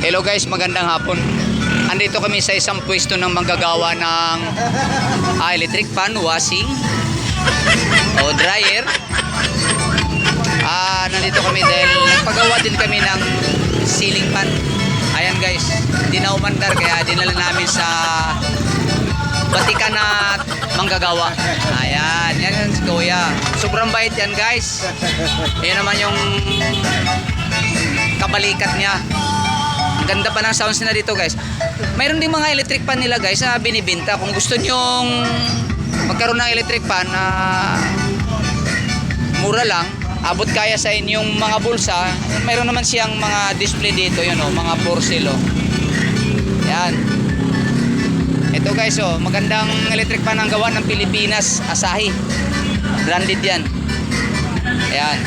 Hello guys, magandang hapon. Andito kami sa isang pwesto ng manggagawa ng electric fan, washing o dryer. Nandito kami dahil nagpagawa din kami ng ceiling fan. Ayan guys, hindi na umandar kaya dinala namin sa batikan na manggagawa. Ayan, yan si Kuya. Sobrang bait yan guys. Ayan naman yung kabalikat niya. Ang ganda pa ng sounds na dito guys. Mayroon ding mga electric fan nila guys na binibenta. Kung gusto nyong magkaroon ng electric fan na mura lang, abot kaya sa inyong mga bulsa, mayroon naman siyang mga display dito, yun o, mga porcel o. Yan. Ito guys o, magandang electric fan ang gawa ng Pilipinas, Asahi. Branded yan. Ayan.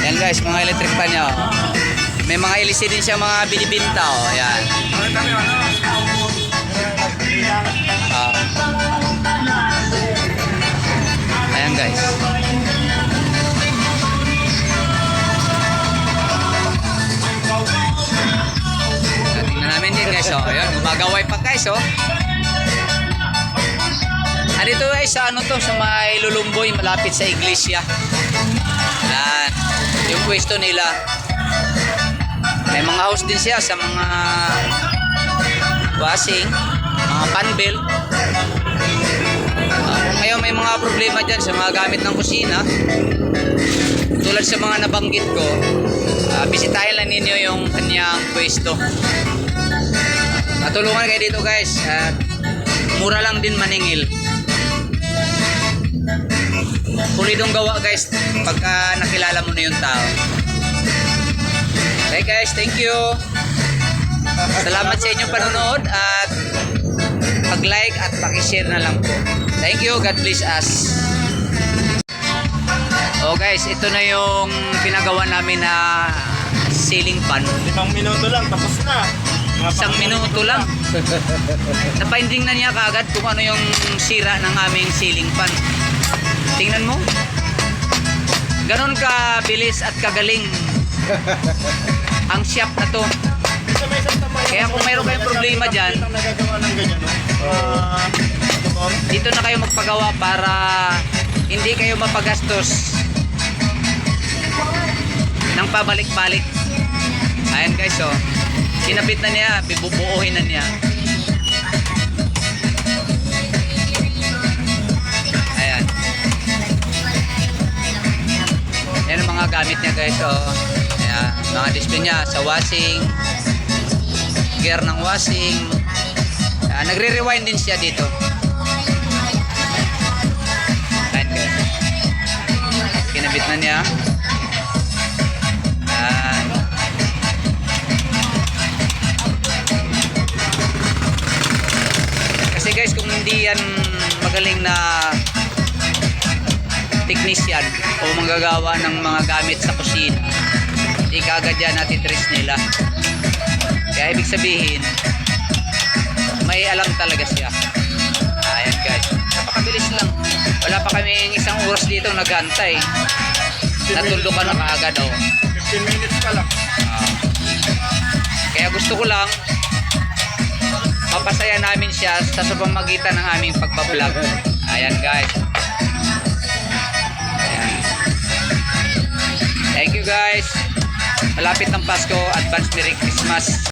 Yan guys, mga electric fan niya o. May mga LC din siya mga binibinta o. Ayan. Ayan guys. Tingnan namin din guys o. Ayan, gumagaway pa guys o. Dito guys sa ano to, sa may Lulumboy, malapit sa iglesia. Ayan. Yung pwesto nila. May mga house din siya sa mga washing, mga fan belt. Kung ngayon may mga problema dyan sa mga gamit ng kusina, tulad sa mga nabanggit ko, bisitahin lang ninyo yung kanyang pwesto. Matulungan kayo dito guys. Mura lang din maningil. Pulidong gawa guys pagka nakilala mo na yung tao. Okay guys, thank you. Salamat sa inyong panonood at pag-like at paki-share na lang po. Thank you, God bless us. Oh guys, ito na yung pinagawa namin na ceiling fan. 5 minuto lang, tapos na. 1 minuto lang. Napainding na niya kaagad kung ano yung sira ng aming ceiling fan. Tingnan mo. Ganon ka bilis at kagaling ang shop na to. Kaya kung mayroon kayong problema dyan, dito na kayo magpagawa para hindi kayo mapagastos ng pabalik-balik. Ayan guys oh, sinapit na niya, bibubuuhin na niya. Ayan. Yan ang mga gamit niya guys oh. Ayan, mga display niya sa washing, gear ng washing. Nagre-rewind din siya dito. Ayan guys, kinabit na niya. Ayan. Kasi guys, kung hindi yan magaling na technician o manggagawa ng mga gamit sa kusina, hindi kaagad yan natitrace nila. Kaya ibig sabihin, may alam talaga siya. Ayan guys, napakabilis lang. Wala pa kaming 1 oras dito nag-antay. Natulog ka na kaagad oh. 15 minutes pa lang. Kaya gusto ko lang mapasaya namin siya sa pamamagitan ng aming pagbablog. Ayan guys. Ayan. Thank you guys. Malapit ng Pasko, advance Merry Christmas.